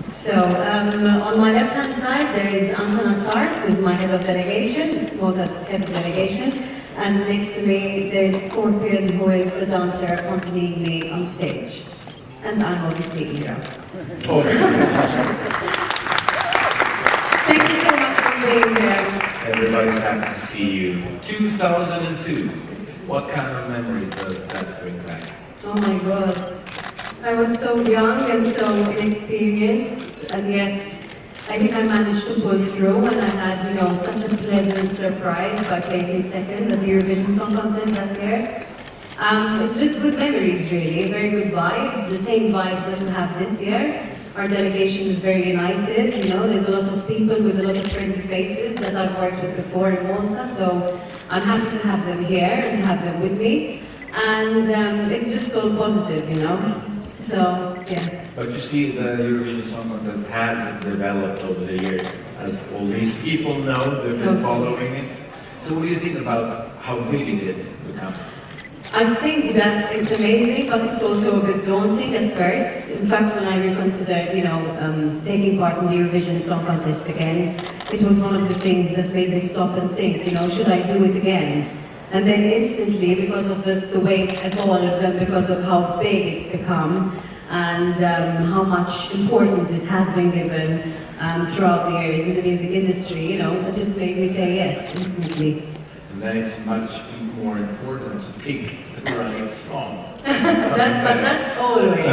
So, on my left-hand side, there is Anton Tart, who's my head of delegation. It's Malta's head of delegation. And next to me, there's Scorpion, who is the dancer accompanying me on stage. And I'm obviously Ira. Thank you so much for being here. Everybody's happy to see you. 2002. What kind of memories does that bring back? Oh my God. I was so young and so inexperienced, and yet I think I managed to pull through, and I had, such a pleasant surprise by placing second at the Eurovision Song Contest that year. It's just good memories, really, very good vibes, the same vibes that we have this year. Our delegation is very united, there's a lot of people with a lot of friendly faces that I've worked with before in Malta, so I'm happy to have them here and to have them with me. And it's just all positive, So, yeah. But you see, the Eurovision Song Contest has developed over the years, as all these people know, they've been following it. So what do you think about how big it is become? I think that it's amazing, but it's also a bit daunting at first. In fact, when I reconsidered, taking part in the Eurovision Song Contest again, it was one of the things that made me stop and think, should I do it again? And then instantly, because of the way it's evolved and because of how big it's become and how much importance it has been given throughout the years in the music industry, it just made me say yes instantly. And then it's much more important to pick the right song. But that's always.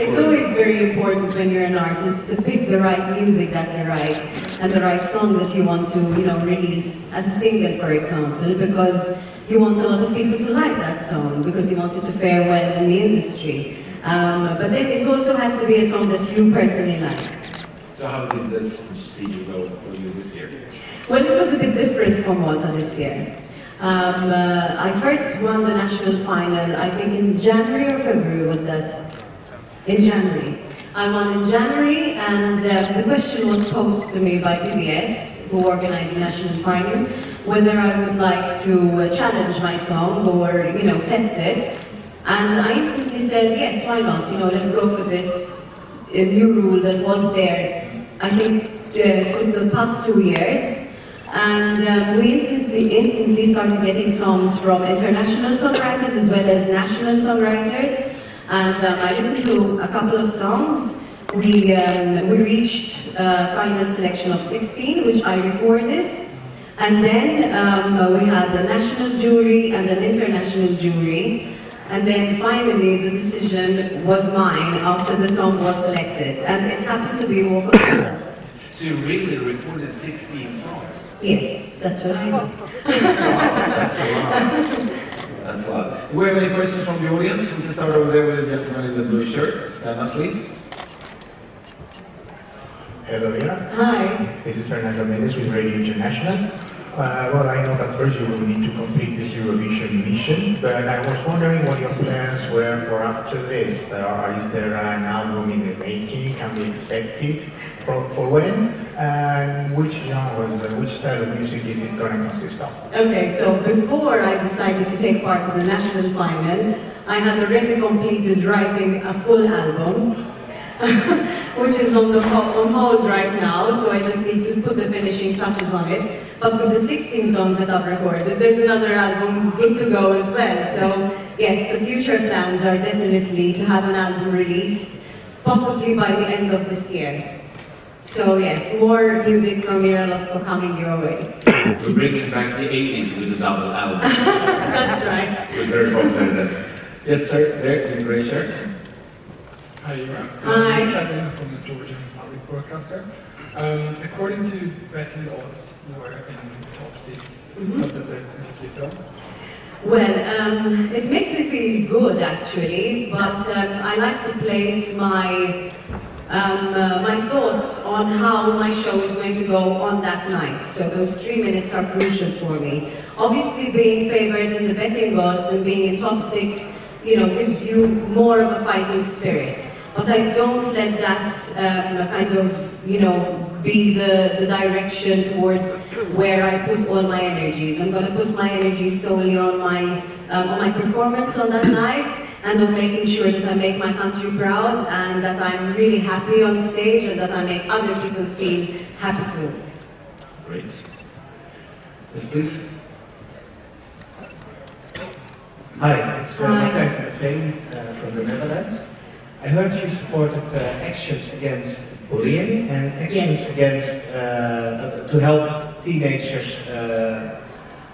It's always very important when you're an artist to pick the right music that you write and the right song that you want to, release as a single, for example, because you want a lot of people to like that song because you want it to fare well in the industry. But then it also has to be a song that you personally like. So how did this procedure go for you this year? Well, it was a bit different for Malta this year. I first won the national final, I think in January or February was that? In January. I won in January, and the question was posed to me by PBS, who organized the national final, whether I would like to challenge my song or, test it. And I instantly said, yes, why not? Let's go for this new rule that was there, I think, for the past 2 years. And we instantly started getting songs from international songwriters as well as national songwriters. And I listened to a couple of songs. We reached a final selection of 16, which I recorded. And then we had a national jury and an international jury. And then finally the decision was mine after the song was selected. And it happened to be Walk of Water. So you really recorded 16 songs? Yes, that's what I did. Wow, that's a lot. That's a lot. Do we have any questions from the audience? We can start over there with the gentleman in the blue shirt. Stand up, please. Hello, Ira. Hi. This is Fernando Mendes with Radio International. Well, I know that first you will need to complete this Eurovision mission, but I was wondering what your plans were for after this. Is there an album in the making? Can we expect it? For when? And which genres, which style of music is it going to consist of? Okay, so before I decided to take part in the national final, I had already completed writing a full album, which is on hold right now, so I just need to put the finishing touches on it. But with the 16 songs that I've recorded, there's another album good to go as well. So yes, the future plans are definitely to have an album released, possibly by the end of this year. So yes, more music from Ira Losco coming your way. We're bringing back the 80s with a double album. That's right. It was very popular then. Yes, sir, there in the grey shirt. Hi, Ira. Hi. I'm Kevin from the Georgian Public Broadcaster. According to betting odds, you were in the top 6. How does it make you feel? Well, it makes me feel good actually, but I like to place my thoughts on how my show is going to go on that night. So those 3 minutes are crucial for me. Obviously, being favored in the betting odds and being in top 6, gives you more of a fighting spirit. But I don't let that be the direction towards where I put all my energies. I'm going to put my energy solely on my performance on that night, and on making sure that I make my country proud and that I'm really happy on stage and that I make other people feel happy too. Great. Yes, please. Hi, it's Hi. Martijn from the Netherlands. I heard you supported actions against bullying and actions Yes. against to help teenagers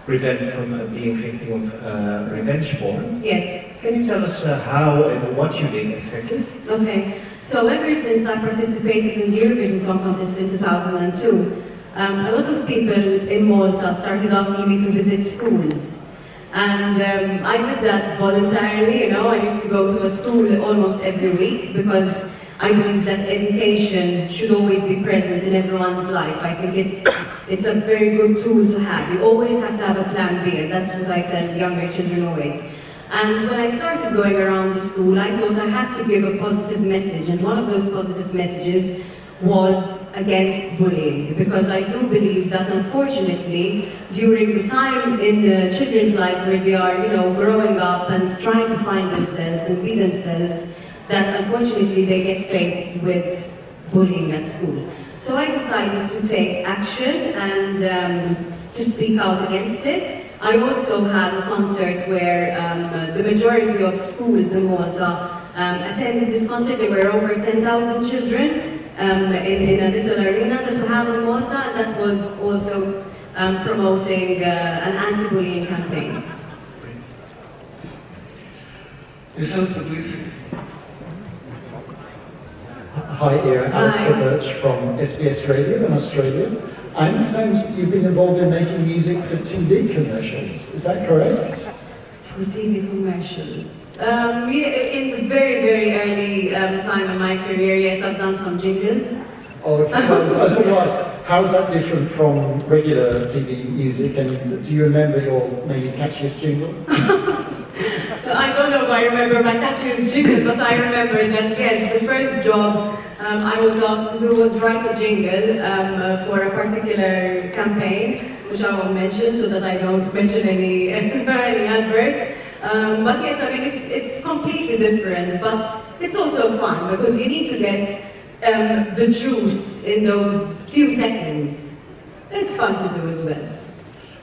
prevent from being victim of revenge porn. Yes. Can you tell us how and what you did exactly? Okay, so ever since I participated in the Eurovision Song Contest in 2002, a lot of people in Malta started asking me to visit schools. And I did that voluntarily, I used to go to a school almost every week because I believe that education should always be present in everyone's life. I think it's a very good tool to have. You always have to have a plan B, and that's what I tell younger children always. And when I started going around the school, I thought I had to give a positive message, and one of those positive messages was against bullying, because I do believe that unfortunately during the time in children's lives where they are, growing up and trying to find themselves and be themselves, that unfortunately they get faced with bullying at school. So I decided to take action and to speak out against it. I also had a concert where the majority of schools in Malta attended this concert. There were over 10,000 children in a little arena that we have in Malta, and that was also promoting an anti-bullying campaign. Great. Yes, Alistair, please. Hi, Ira. Hi. Alistair Birch from SBS Radio in Australia. I understand you've been involved in making music for TV commercials. Is that correct? For TV commercials. In the very, very early time in my career, yes, I've done some jingles. Oh, okay. I was going to ask, how is that different from regular TV music? And do you remember your maybe catchiest jingle? I don't know if I remember my catchiest jingle, but I remember that, yes, the first job I was asked to do was write a jingle for a particular campaign, which I won't mention so that I don't mention any, any adverts. But yes, I mean, it's completely different, but it's also fun because you need to get the juice in those few seconds. It's fun to do as well.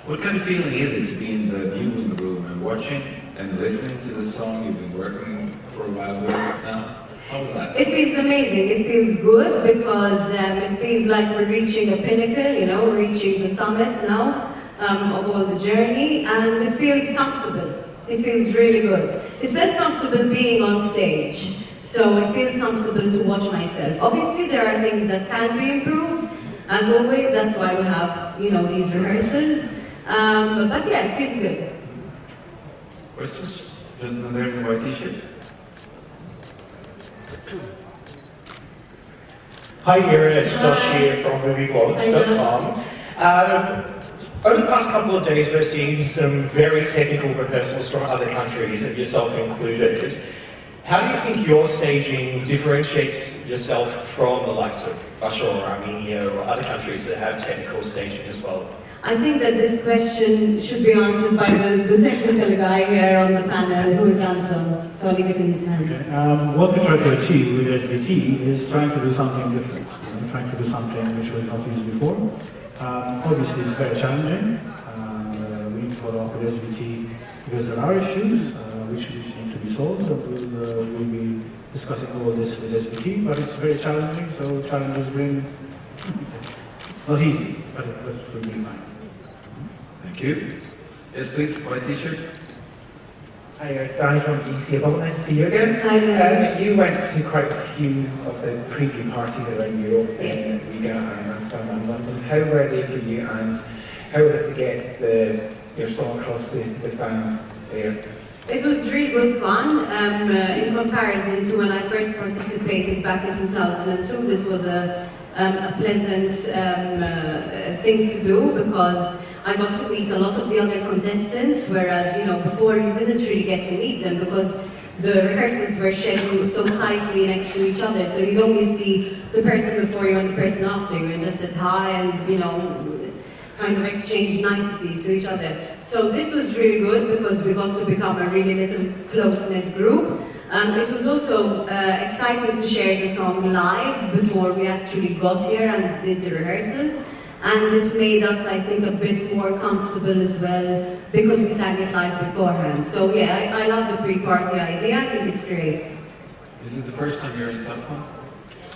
What kind of feeling is it to be in the viewing room and watching and listening to the song you've been working for a while with now? How was that? It feels amazing. It feels good because it feels like we're reaching a pinnacle, we're reaching the summit now of all the journey, and it feels comfortable. It feels really good. It felt comfortable being on stage, so it feels comfortable to watch myself. Obviously, there are things that can be improved. As always, that's why we have, these rehearsals. But yeah, it feels good. Questions? Gentleman there in the white t-shirt. Hi, Ira, it's Josh here from MovieBlogs.com. Over the past couple of days, we've seen some very technical rehearsals from other countries, and yourself included. How do you think your staging differentiates yourself from the likes of Russia or Armenia or other countries that have technical staging as well? I think that this question should be answered by the technical guy here on the panel, who is Anton. So I'll leave it in his hands. Okay. What we try to achieve with SVT is trying to do something different, trying to do something which was not used before. Obviously, it's very challenging. We need to follow up with SVT because there are issues which need to be solved. But we'll be discussing all this with SVT, but it's very challenging. So challenges bring. It's not easy, but it will be fine. Thank you. Yes, please, white t-shirt. Hi, it's Danny from BBC. Nice to see you again. Hi there. You went to quite a few of the preview parties around Europe Yes. in Riga and Amsterdam and London. How were they for you, and how was it to get your song across the fans there? It was really good fun. In comparison to when I first participated back in 2002, this was a pleasant thing to do because I got to meet a lot of the other contestants, whereas before you didn't really get to meet them because the rehearsals were scheduled so tightly next to each other, so you'd only see the person before you and the person after you and just said hi and kind of exchange niceties to each other. So this was really good because we got to become a really little close-knit group. It was also exciting to share the song live before we actually got here and did the rehearsals. And it made us, I think, a bit more comfortable as well because we sang it live beforehand. So yeah, I love the pre-party idea. I think it's great. Is it the first time you're in Stockholm?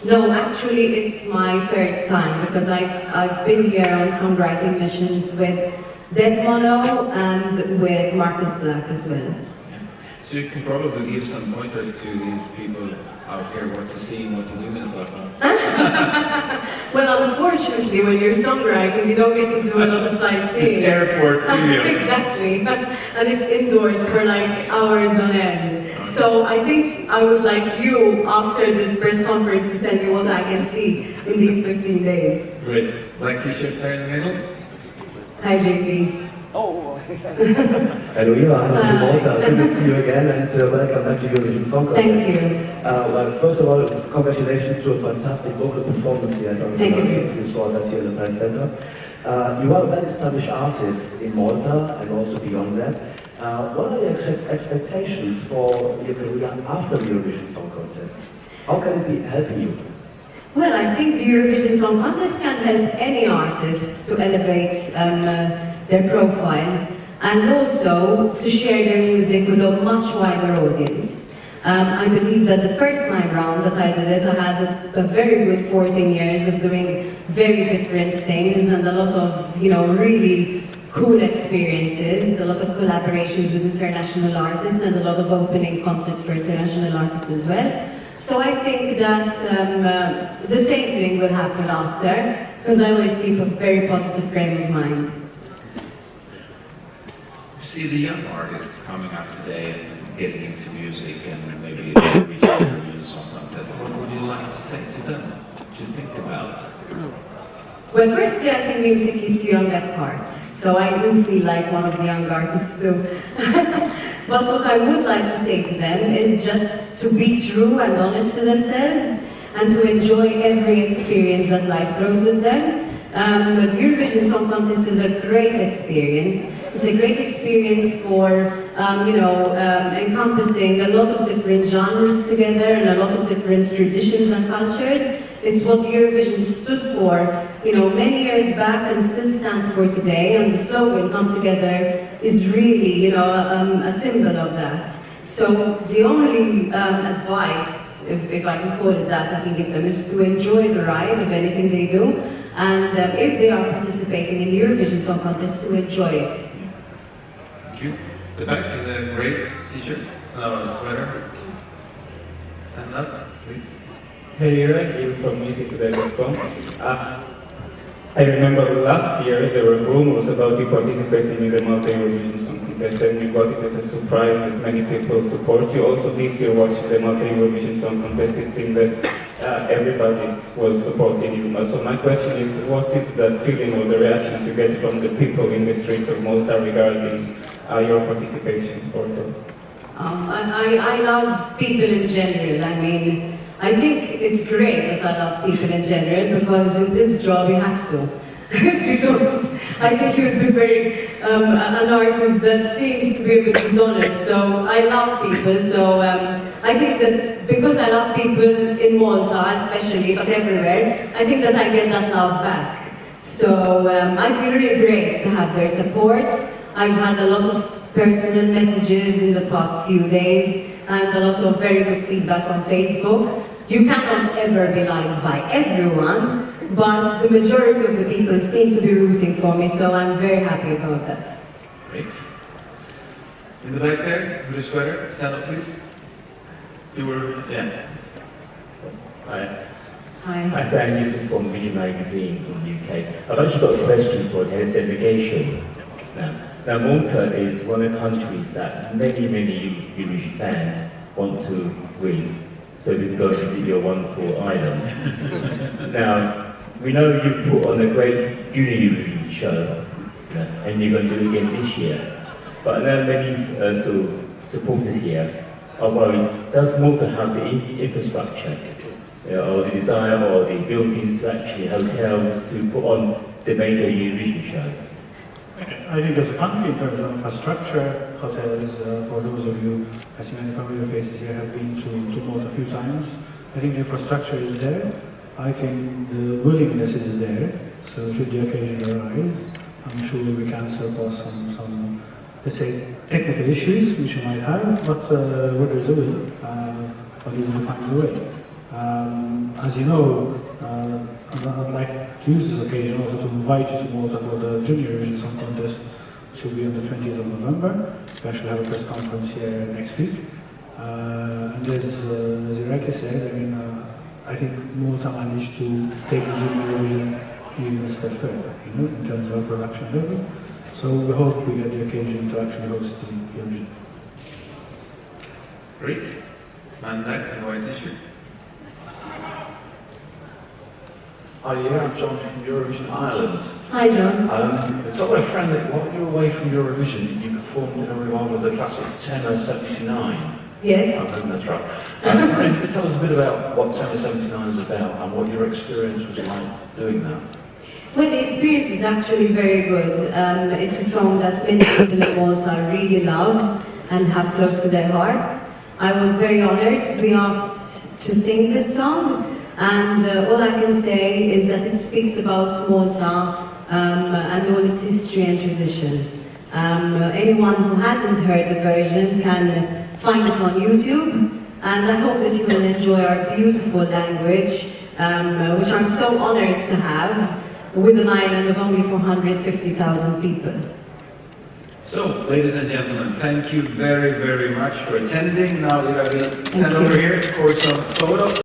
No, actually, it's my third time because I've been here on songwriting missions with Dead Mono and with Marcus Black as well. Yeah. So you can probably give some pointers to these people out here what to see and what to do in Stockholm. Well, unfortunately, when you're songwriting, you don't get to do a lot of sightseeing. It's airport studio. Exactly, and it's indoors for like hours on end. Okay. So I think I would like you, after this press conference, to tell me what I can see in these 15 days. Great. Black t-shirt there in the middle. Hi, JP. Hello, Ira. Hello to Malta. Good to see you again, and welcome back to Eurovision Song Contest. Thank you. Well, first of all, congratulations to a fantastic vocal performance here. Thank you. We saw that here in the press center. You are a well-established artist in Malta and also beyond that. What are your expectations for your career after the Eurovision Song Contest? How can it be helping you? Well, I think the Eurovision Song Contest can help any artist to elevate their profile and also to share their music with a much wider audience. I believe that the first time round that I did it, I had a very good 14 years of doing very different things and a lot of, really cool experiences, a lot of collaborations with international artists and a lot of opening concerts for international artists as well. So I think that the same thing will happen after, because I always keep a very positive frame of mind. You see the young artists coming up today and getting into music and maybe reaching the Eurovision Song Contest. What would you like to say to them? What do you think about? Well, firstly, I think music keeps you young at heart. So I do feel like one of the young artists too. But what I would like to say to them is just to be true and honest to themselves and to enjoy every experience that life throws at them. The Eurovision Song Contest is a great experience. It's a great experience for, encompassing a lot of different genres together and a lot of different traditions and cultures. It's what Eurovision stood for, many years back and still stands for today. And the slogan "Come Together" is really, a symbol of that. So the only advice, if I can call it that, I can give them is to enjoy the ride of anything they do. And if they are participating in the Eurovision Song Contest, to enjoy it. Thank you. The back in the gray t-shirt, sweater. Stand up, please. Hey, Ira, you from musictoday.com. I remember last year there were rumors about you participating in the Malta Eurovision Song Contest, and you got it as a surprise that many people support you. Also this year watching the Malta Eurovision Song Contest, it seemed that everybody was supporting you. So my question is, what is the feeling or the reactions you get from the people in the streets of Malta regarding your participation? I love people in general. I think it's great that I love people in general because in this job you have to. If you don't, I think you would be very an artist that seems to be a bit dishonest. So I love people. So I think that because I love people in Malta especially, but everywhere, I think that I get that love back. So I feel really great to have their support. I've had a lot of personal messages in the past few days and a lot of very good feedback on Facebook. You cannot ever be liked by everyone, but the majority of the people seem to be rooting for me, so I'm very happy about that. Great. In the back there, with the sweater, stand up please. You were, yeah. Hi. Hi. I say I'm Yusuf from Vision Magazine in the UK. I've actually got a question for the delegation. Now Malta is one of the countries that many Eurovision fans want to win. So we can go visit your wonderful island. Now, we know you put on a great junior Eurovision show, and you're going to do it again this year. But I know many supporters here are worried, does Malta have the infrastructure, or the desire, or the buildings, actually hotels, to put on the major Eurovision show? I think as a country, in terms of infrastructure, hotels, for those of you, I see many familiar faces here, have been to Malta a few times. I think the infrastructure is there. I think the willingness is there. So should the occasion arise, I'm sure we can surpass some let's say, technical issues which we might have, but where there's a will, one easily finds a way. As you know, I'd like to use this occasion also to invite you to Malta for the Junior Eurovision Song Contest, which will be on the 20th of November. We actually have a press conference here next week. And as you rightly said, I mean, I think Malta managed to take the Junior Eurovision even a step further, in terms of our production level. So we hope we get the occasion to actually host the Eurovision. Great. Manda, and white issue. Hi, yeah, I'm John from Eurovision Ireland. Hi, John. I told my friend that while you were away from Eurovision, you performed in a revival of the classic Tenor 79. Yes. I think that's right. Can you tell us a bit about what Tenor 79 is about and what your experience was like doing that? Well, the experience was actually very good. It's a song that many people in Malta really love and have close to their hearts. I was very honored to be asked to sing this song. And all I can say is that it speaks about Malta and all its history and tradition. Anyone who hasn't heard the version can find it on YouTube, and I hope that you will enjoy our beautiful language, which I'm so honored to have with an island of only 450,000 people. So, ladies and gentlemen, thank you very, very much for attending. Now, Ira will stand over here for some photos.